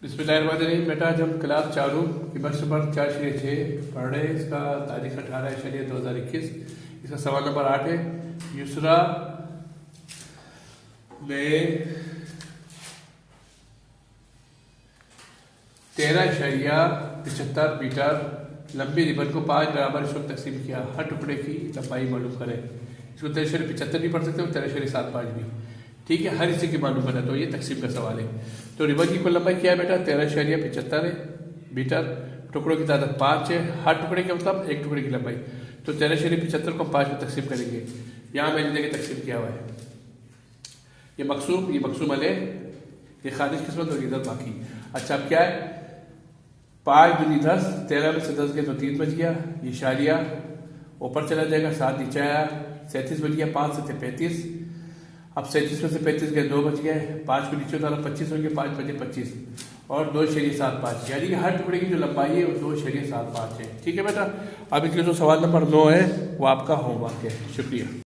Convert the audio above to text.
बिस्मिल्लाहिर्रहमानिर्रहीम। बेटा आज हम क्लास चालू की बस नंबर 4/6 पढ़ रहे हैं। इसका तारीख 18/2021। इसका सवाल नंबर 8 है। यूसरा ने 13.75 मीटर लंबी रिबन को 5 बराबर हिस्सों में तकसीम किया। हर टुकड़े की लंबाई मालूम करें। इसको 13.75 भी पढ़ सकते हो, 13.75 भी। ठीक है, हर हिस्से की मालूम करना। तो ये तकसीम का सवाल है। तो रिबन की कुल लंबाई क्या है बेटा? 13.75 है मीटर। टुकड़ों की तादाद 5 है। हर टुकड़े के मतलब एक टुकड़े की लंबाई। तो 13.75 को 5 में तकसीम करेंगे। यहाँ मैंने देखिए तकसीम किया हुआ है। ये मकसूम अलैह, ये खारिज किस्मत और इधर बाकी। अच्छा, अब क्या है? 5 दूनी 10, 13 में से 10 गए तो 3 बच गया। ये शारिया ऊपर चला जाएगा, 7 नीचे आया, 37 बच गया। 5 से थे 35। अब 37 में से 35 गए, 2 बच गए। 5 को नीचे उतारा, 25 होंगे। 5 बचे 25 और 2.75, यानी कि हर टुकड़े की जो लंबाई है वो 2.75 है। ठीक है बेटा। अब इसके जो सवाल नंबर 9 है वो आपका होमवर्क है। शुक्रिया।